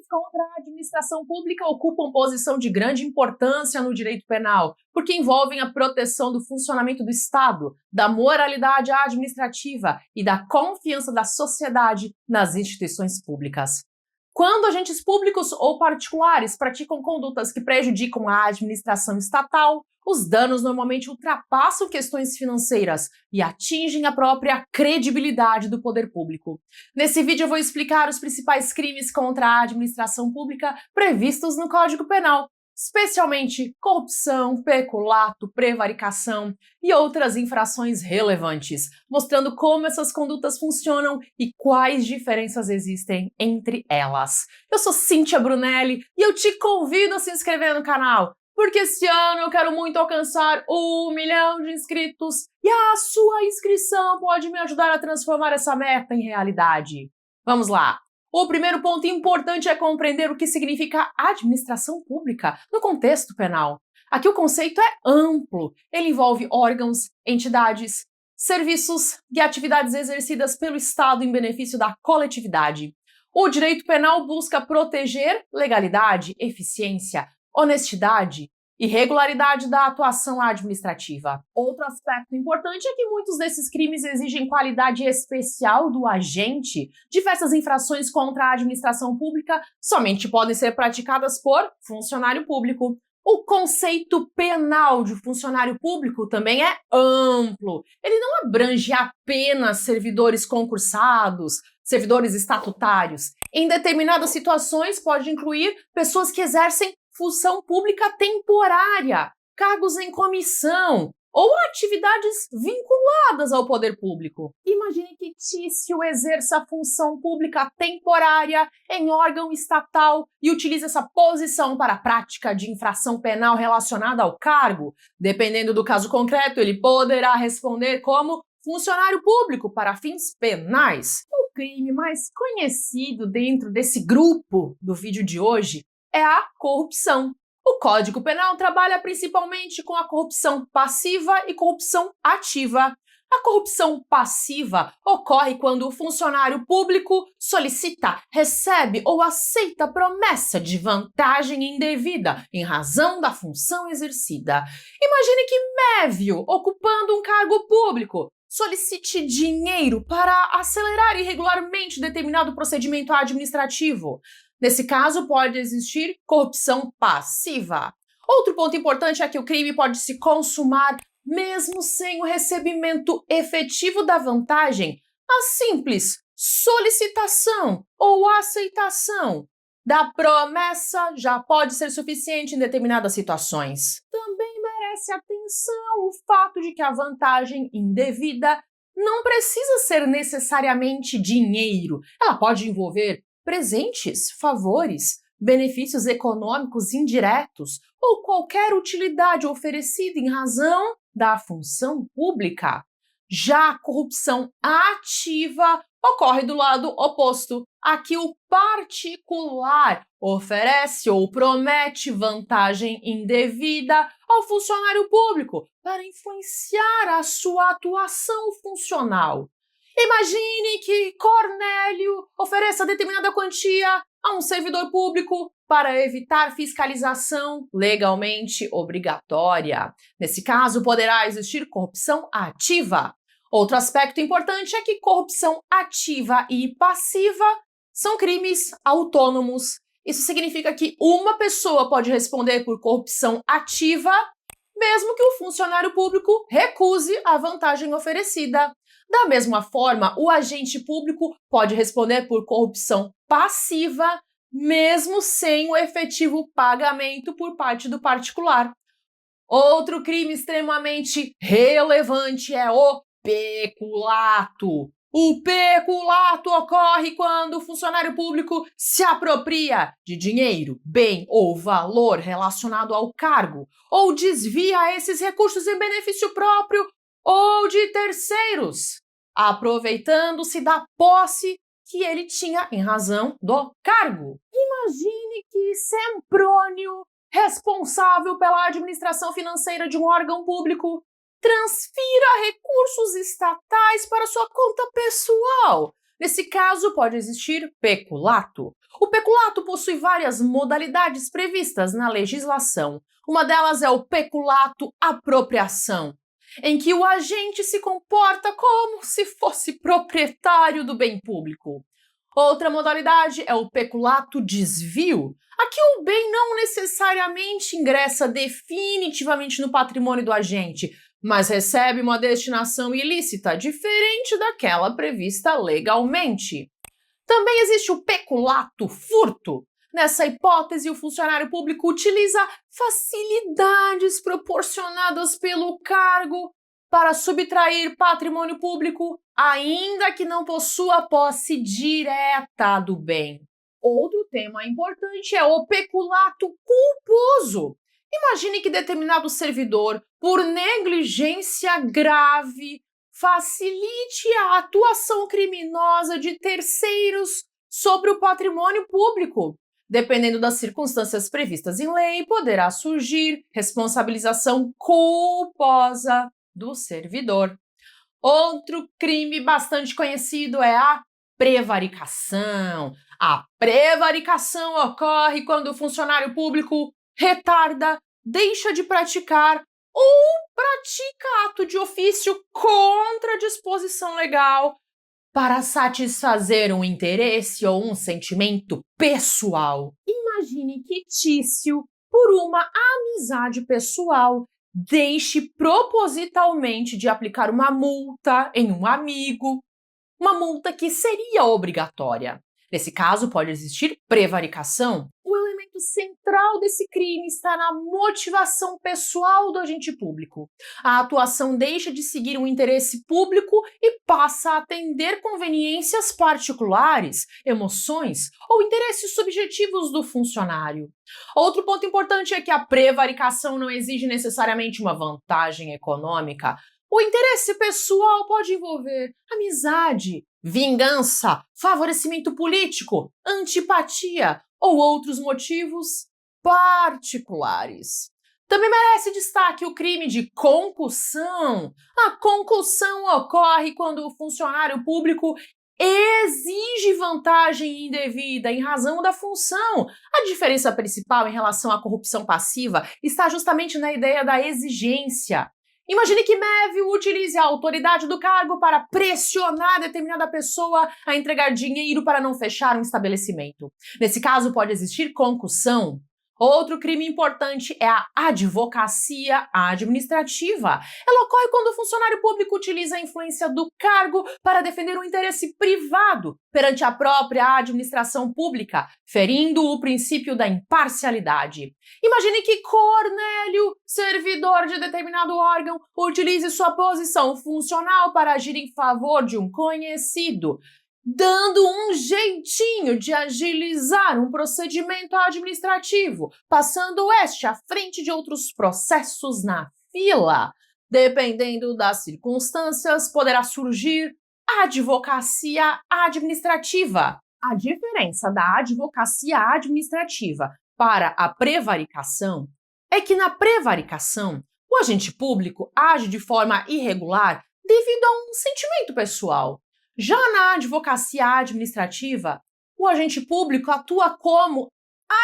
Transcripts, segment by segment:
contra a administração pública ocupam posição de grande importância no direito penal, porque envolvem a proteção do funcionamento do Estado, da moralidade administrativa e da confiança da sociedade nas instituições públicas. Quando agentes públicos ou particulares praticam condutas que prejudicam a administração estatal, os danos normalmente ultrapassam questões financeiras e atingem a própria credibilidade do poder público. Nesse vídeo eu vou explicar os principais crimes contra a administração pública previstos no Código Penal, especialmente corrupção, peculato, prevaricação e outras infrações relevantes, mostrando como essas condutas funcionam e quais diferenças existem entre elas. Eu sou Cíntia Brunelli e eu te convido a se inscrever no canal, porque esse ano eu quero muito alcançar 1 milhão de inscritos e a sua inscrição pode me ajudar a transformar essa meta em realidade. Vamos lá! O primeiro ponto importante é compreender o que significa administração pública no contexto penal. Aqui o conceito é amplo. Ele envolve órgãos, entidades, serviços e atividades exercidas pelo Estado em benefício da coletividade. O direito penal busca proteger legalidade, eficiência, honestidade e regularidade da atuação administrativa. Outro aspecto importante é que muitos desses crimes exigem qualidade especial do agente. Diversas infrações contra a administração pública somente podem ser praticadas por funcionário público. O conceito penal de funcionário público também é amplo. Ele não abrange apenas servidores concursados, servidores estatutários. Em determinadas situações pode incluir pessoas que exercem função pública temporária, cargos em comissão ou atividades vinculadas ao poder público. Imagine que Tício exerça a função pública temporária em órgão estatal e utilize essa posição para a prática de infração penal relacionada ao cargo. Dependendo do caso concreto, ele poderá responder como funcionário público para fins penais. O crime mais conhecido dentro desse grupo do vídeo de hoje é a corrupção. O Código Penal trabalha principalmente com a corrupção passiva e corrupção ativa. A corrupção passiva ocorre quando o funcionário público solicita, recebe ou aceita promessa de vantagem indevida em razão da função exercida. Imagine que Mévio, ocupando um cargo público, solicite dinheiro para acelerar irregularmente determinado procedimento administrativo. Nesse caso, pode existir corrupção passiva. Outro ponto importante é que o crime pode se consumar mesmo sem o recebimento efetivo da vantagem. A simples solicitação ou aceitação da promessa já pode ser suficiente em determinadas situações. Também merece atenção o fato de que a vantagem indevida não precisa ser necessariamente dinheiro. Ela pode envolver presentes, favores, benefícios econômicos indiretos ou qualquer utilidade oferecida em razão da função pública. Já a corrupção ativa ocorre do lado oposto. Aqui o particular oferece ou promete vantagem indevida ao funcionário público para influenciar a sua atuação funcional. Imagine que Cornélio ofereça determinada quantia a um servidor público para evitar fiscalização legalmente obrigatória. Nesse caso, poderá existir corrupção ativa. Outro aspecto importante é que corrupção ativa e passiva são crimes autônomos. Isso significa que uma pessoa pode responder por corrupção ativa, mesmo que o funcionário público recuse a vantagem oferecida. Da mesma forma, o agente público pode responder por corrupção passiva, mesmo sem o efetivo pagamento por parte do particular. Outro crime extremamente relevante é o peculato. O peculato ocorre quando o funcionário público se apropria de dinheiro, bem ou valor relacionado ao cargo, ou desvia esses recursos em benefício próprio ou de terceiros, aproveitando-se da posse que ele tinha em razão do cargo. Imagine que Semprônio, responsável pela administração financeira de um órgão público, transfira recursos estatais para sua conta pessoal, Nesse caso, pode existir peculato. O peculato possui várias modalidades previstas na legislação. Uma delas é o peculato apropriação, em que o agente se comporta como se fosse proprietário do bem público. Outra modalidade é o peculato desvio. Aqui o bem não necessariamente ingressa definitivamente no patrimônio do agente, mas recebe uma destinação ilícita, diferente daquela prevista legalmente. Também existe o peculato furto. Nessa hipótese, o funcionário público utiliza facilidades proporcionadas pelo cargo para subtrair patrimônio público, ainda que não possua posse direta do bem. Outro tema importante é o peculato culposo. Imagine que determinado servidor, por negligência grave, facilite a atuação criminosa de terceiros sobre o patrimônio público. Dependendo das circunstâncias previstas em lei, poderá surgir responsabilização culposa do servidor. Outro crime bastante conhecido é a prevaricação. A prevaricação ocorre quando o funcionário público retarda, deixa de praticar ou pratica ato de ofício contra a disposição legal para satisfazer um interesse ou um sentimento pessoal. Imagine que Tício, por uma amizade pessoal, deixe propositalmente de aplicar uma multa em um amigo, uma multa que seria obrigatória. Nesse caso, pode existir prevaricação. O elemento central desse crime está na motivação pessoal do agente público. A atuação deixa de seguir um interesse público e passa a atender conveniências particulares, emoções ou interesses subjetivos do funcionário. Outro ponto importante é que a prevaricação não exige necessariamente uma vantagem econômica. O interesse pessoal pode envolver amizade, vingança, favorecimento político, antipatia ou outros motivos particulares. Também merece destaque o crime de concussão. A concussão ocorre quando o funcionário público exige vantagem indevida em razão da função. A diferença principal em relação à corrupção passiva está justamente na ideia da exigência. Imagine que Mévio utilize a autoridade do cargo para pressionar determinada pessoa a entregar dinheiro para não fechar um estabelecimento. Nesse caso, pode existir concussão. Outro crime importante é a advocacia administrativa. Ela ocorre quando o funcionário público utiliza a influência do cargo para defender um interesse privado perante a própria administração pública, ferindo o princípio da imparcialidade. Imagine que Cornélio, servidor de determinado órgão, utilize sua posição funcional para agir em favor de um conhecido, dando um jeitinho de agilizar um procedimento administrativo, passando este à frente de outros processos na fila. Dependendo das circunstâncias, poderá surgir a advocacia administrativa. A diferença da advocacia administrativa para a prevaricação é que na prevaricação, o agente público age de forma irregular devido a um sentimento pessoal. Já na advocacia administrativa, o agente público atua como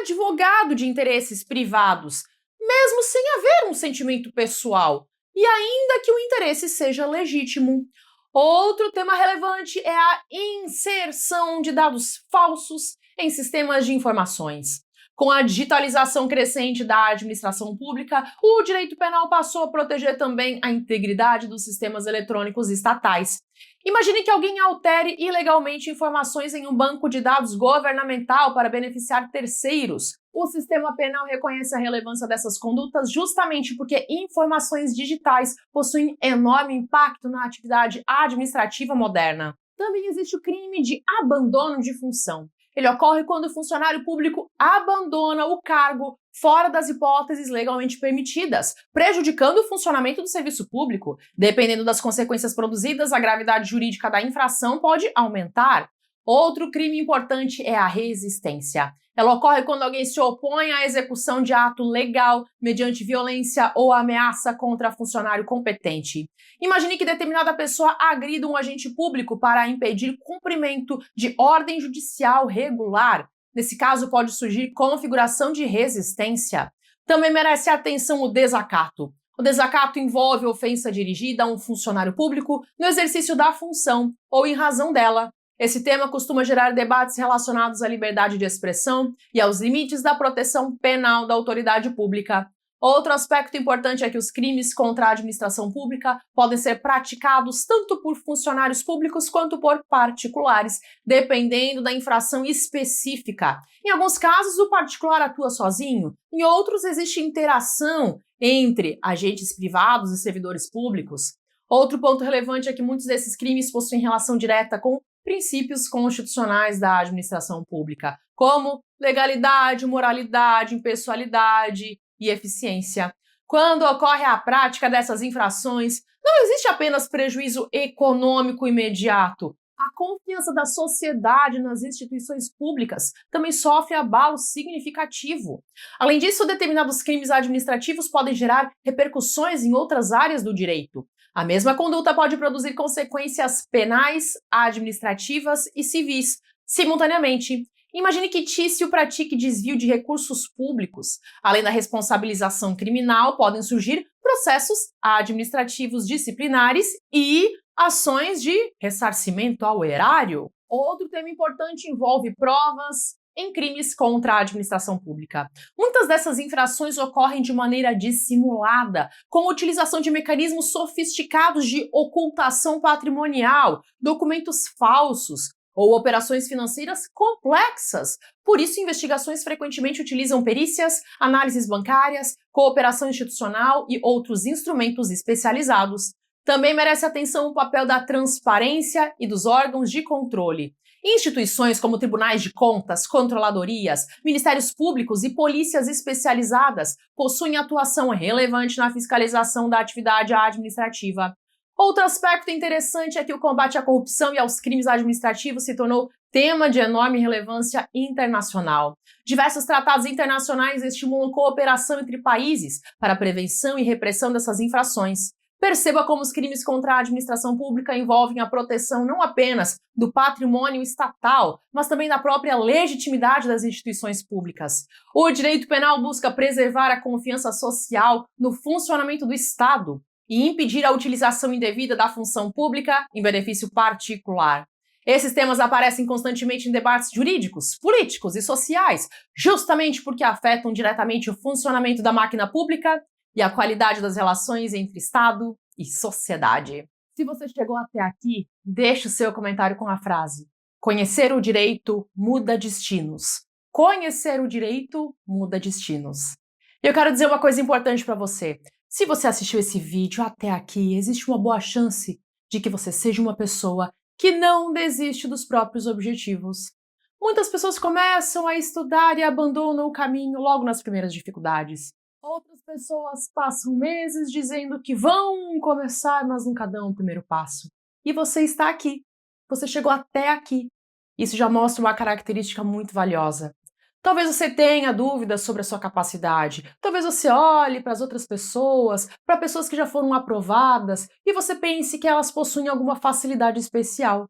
advogado de interesses privados, mesmo sem haver um sentimento pessoal, e ainda que o interesse seja legítimo. Outro tema relevante é a inserção de dados falsos em sistemas de informações. Com a digitalização crescente da administração pública, o direito penal passou a proteger também a integridade dos sistemas eletrônicos estatais. Imagine que alguém altere ilegalmente informações em um banco de dados governamental para beneficiar terceiros. O sistema penal reconhece a relevância dessas condutas justamente porque informações digitais possuem enorme impacto na atividade administrativa moderna. Também existe o crime de abandono de função. Ele ocorre quando o funcionário público abandona o cargo fora das hipóteses legalmente permitidas, prejudicando o funcionamento do serviço público. Dependendo das consequências produzidas, a gravidade jurídica da infração pode aumentar. Outro crime importante é a resistência. Ela ocorre quando alguém se opõe à execução de ato legal mediante violência ou ameaça contra funcionário competente. Imagine que determinada pessoa agrida um agente público para impedir cumprimento de ordem judicial regular. Nesse caso, pode surgir configuração de resistência. Também merece atenção o desacato. O desacato envolve ofensa dirigida a um funcionário público no exercício da função ou em razão dela. Esse tema costuma gerar debates relacionados à liberdade de expressão e aos limites da proteção penal da autoridade pública. Outro aspecto importante é que os crimes contra a administração pública podem ser praticados tanto por funcionários públicos quanto por particulares, dependendo da infração específica. Em alguns casos, o particular atua sozinho, em outros, existe interação entre agentes privados e servidores públicos. Outro ponto relevante é que muitos desses crimes possuem relação direta com princípios constitucionais da administração pública, como legalidade, moralidade, impessoalidade e eficiência. Quando ocorre a prática dessas infrações, não existe apenas prejuízo econômico imediato. A confiança da sociedade nas instituições públicas também sofre abalo significativo. Além disso, determinados crimes administrativos podem gerar repercussões em outras áreas do direito. A mesma conduta pode produzir consequências penais, administrativas e civis, simultaneamente. Imagine que Tício pratique desvio de recursos públicos. Além da responsabilização criminal, podem surgir processos administrativos disciplinares e ações de ressarcimento ao erário. Outro tema importante envolve provas em crimes contra a administração pública. Muitas dessas infrações ocorrem de maneira dissimulada, com a utilização de mecanismos sofisticados de ocultação patrimonial, documentos falsos ou operações financeiras complexas. Por isso, investigações frequentemente utilizam perícias, análises bancárias, cooperação institucional e outros instrumentos especializados. Também merece atenção o papel da transparência e dos órgãos de controle. Instituições como tribunais de contas, controladorias, ministérios públicos e polícias especializadas possuem atuação relevante na fiscalização da atividade administrativa. Outro aspecto interessante é que o combate à corrupção e aos crimes administrativos se tornou tema de enorme relevância internacional. Diversos tratados internacionais estimulam cooperação entre países para a prevenção e repressão dessas infrações. Perceba como os crimes contra a administração pública envolvem a proteção não apenas do patrimônio estatal, mas também da própria legitimidade das instituições públicas. O direito penal busca preservar a confiança social no funcionamento do Estado e impedir a utilização indevida da função pública em benefício particular. Esses temas aparecem constantemente em debates jurídicos, políticos e sociais, justamente porque afetam diretamente o funcionamento da máquina pública e a qualidade das relações entre Estado e sociedade. Se você chegou até aqui, deixe o seu comentário com a frase: conhecer o direito muda destinos. Conhecer o direito muda destinos. E eu quero dizer uma coisa importante para você. Se você assistiu esse vídeo até aqui, existe uma boa chance de que você seja uma pessoa que não desiste dos próprios objetivos. Muitas pessoas começam a estudar e abandonam o caminho logo nas primeiras dificuldades. Outras pessoas passam meses dizendo que vão começar, mas nunca dão o primeiro passo. E você está aqui. Você chegou até aqui. Isso já mostra uma característica muito valiosa. Talvez você tenha dúvidas sobre a sua capacidade. Talvez você olhe para as outras pessoas, para pessoas que já foram aprovadas, e você pense que elas possuem alguma facilidade especial.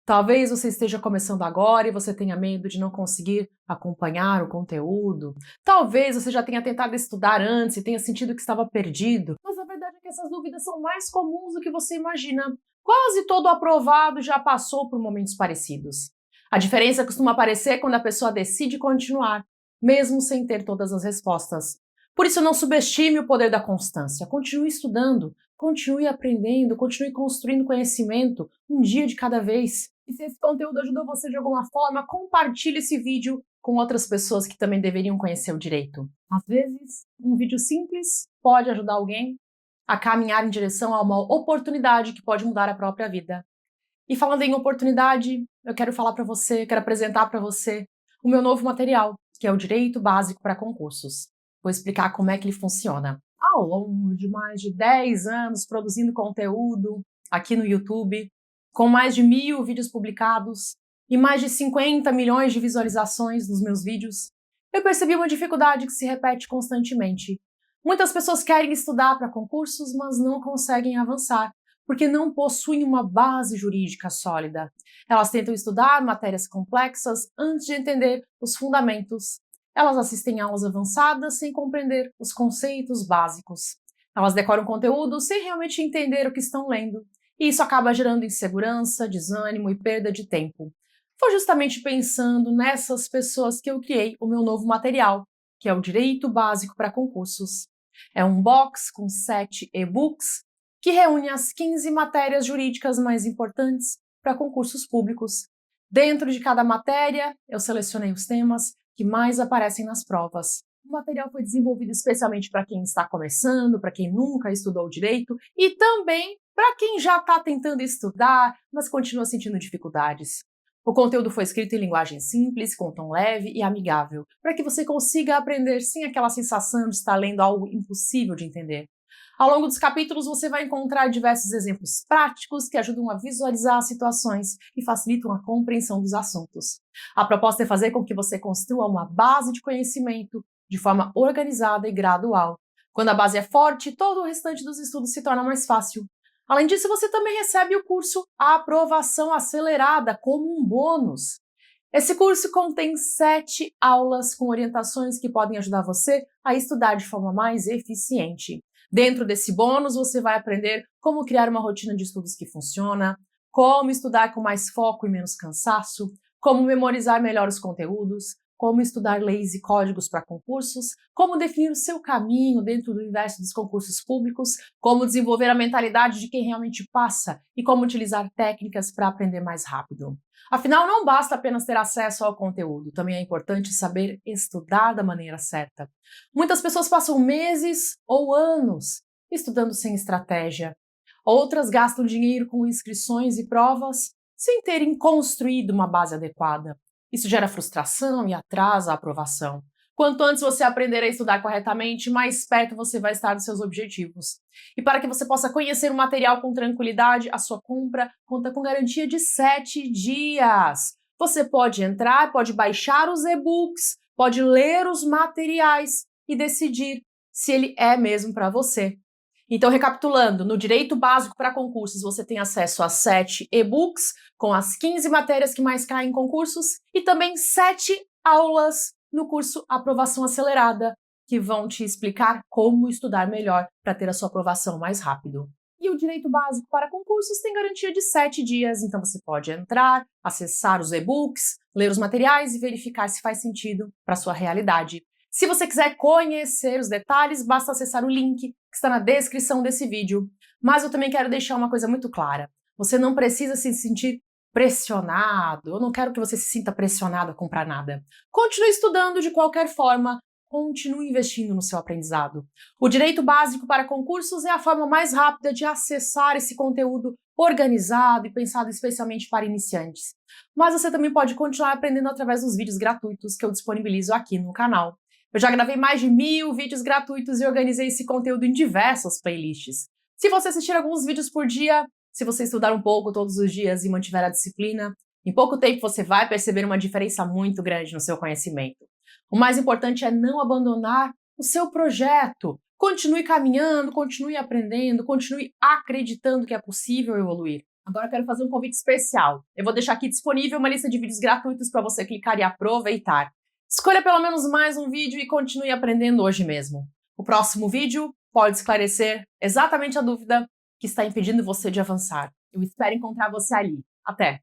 Talvez você esteja começando agora e você tenha medo de não conseguir acompanhar o conteúdo. Talvez você já tenha tentado estudar antes e tenha sentido que estava perdido. Mas a verdade é que essas dúvidas são mais comuns do que você imagina. Quase todo aprovado já passou por momentos parecidos. A diferença costuma aparecer quando a pessoa decide continuar, mesmo sem ter todas as respostas. Por isso, não subestime o poder da constância. Continue estudando, continue aprendendo, continue construindo conhecimento, um dia de cada vez. E se esse conteúdo ajudou você de alguma forma, compartilhe esse vídeo com outras pessoas que também deveriam conhecer o direito. Às vezes, um vídeo simples pode ajudar alguém a caminhar em direção a uma oportunidade que pode mudar a própria vida. E falando em oportunidade, eu quero falar para você, quero apresentar para você o meu novo material, que é o Direito Básico para Concursos. Vou explicar como é que ele funciona. Ao longo de mais de 10 anos produzindo conteúdo aqui no YouTube, com mais de 1000 vídeos publicados, e mais de 50 milhões de visualizações nos meus vídeos, eu percebi uma dificuldade que se repete constantemente. Muitas pessoas querem estudar para concursos, mas não conseguem avançar, porque não possuem uma base jurídica sólida. Elas tentam estudar matérias complexas antes de entender os fundamentos. Elas assistem aulas avançadas sem compreender os conceitos básicos. Elas decoram conteúdo sem realmente entender o que estão lendo. E isso acaba gerando insegurança, desânimo e perda de tempo. Foi justamente pensando nessas pessoas que eu criei o meu novo material, que é o Direito Básico para Concursos. É um box com 7 e-books que reúne as 15 matérias jurídicas mais importantes para concursos públicos. Dentro de cada matéria, eu selecionei os temas que mais aparecem nas provas. O material foi desenvolvido especialmente para quem está começando, para quem nunca estudou direito e também para quem já está tentando estudar, mas continua sentindo dificuldades. O conteúdo foi escrito em linguagem simples, com tom leve e amigável, para que você consiga aprender sem aquela sensação de estar lendo algo impossível de entender. Ao longo dos capítulos, você vai encontrar diversos exemplos práticos que ajudam a visualizar as situações e facilitam a compreensão dos assuntos. A proposta é fazer com que você construa uma base de conhecimento de forma organizada e gradual. Quando a base é forte, todo o restante dos estudos se torna mais fácil. Além disso, você também recebe o curso Aprovação Acelerada como um bônus. Esse curso contém 7 aulas com orientações que podem ajudar você a estudar de forma mais eficiente. Dentro desse bônus, você vai aprender como criar uma rotina de estudos que funciona, como estudar com mais foco e menos cansaço, como memorizar melhor os conteúdos, como estudar leis e códigos para concursos, como definir o seu caminho dentro do universo dos concursos públicos, como desenvolver a mentalidade de quem realmente passa e como utilizar técnicas para aprender mais rápido. Afinal, não basta apenas ter acesso ao conteúdo, também é importante saber estudar da maneira certa. Muitas pessoas passam meses ou anos estudando sem estratégia. Outras gastam dinheiro com inscrições e provas sem terem construído uma base adequada. Isso gera frustração e atrasa a aprovação. Quanto antes você aprender a estudar corretamente, mais perto você vai estar dos seus objetivos. E para que você possa conhecer o material com tranquilidade, a sua compra conta com garantia de 7 dias. Você pode entrar, pode baixar os e-books, pode ler os materiais e decidir se ele é mesmo para você. Então, recapitulando, no Direito Básico para Concursos você tem acesso a 7 e-books com as 15 matérias que mais caem em concursos e também 7 aulas no curso Aprovação Acelerada, que vão te explicar como estudar melhor para ter a sua aprovação mais rápido. E o Direito Básico para Concursos tem garantia de 7 dias, então você pode entrar, acessar os e-books, ler os materiais e verificar se faz sentido para a sua realidade. Se você quiser conhecer os detalhes, basta acessar o link que está na descrição desse vídeo. Mas eu também quero deixar uma coisa muito clara. Você não precisa se sentir pressionado. Eu não quero que você se sinta pressionado a comprar nada. Continue estudando de qualquer forma. Continue investindo no seu aprendizado. O Direito Básico para Concursos é a forma mais rápida de acessar esse conteúdo organizado e pensado especialmente para iniciantes. Mas você também pode continuar aprendendo através dos vídeos gratuitos que eu disponibilizo aqui no canal. Eu já gravei mais de 1000 vídeos gratuitos e organizei esse conteúdo em diversas playlists. Se você assistir alguns vídeos por dia, se você estudar um pouco todos os dias e mantiver a disciplina, em pouco tempo você vai perceber uma diferença muito grande no seu conhecimento. O mais importante é não abandonar o seu projeto. Continue caminhando, continue aprendendo, continue acreditando que é possível evoluir. Agora eu quero fazer um convite especial. Eu vou deixar aqui disponível uma lista de vídeos gratuitos para você clicar e aproveitar. Escolha pelo menos mais um vídeo e continue aprendendo hoje mesmo. O próximo vídeo pode esclarecer exatamente a dúvida que está impedindo você de avançar. Eu espero encontrar você ali. Até!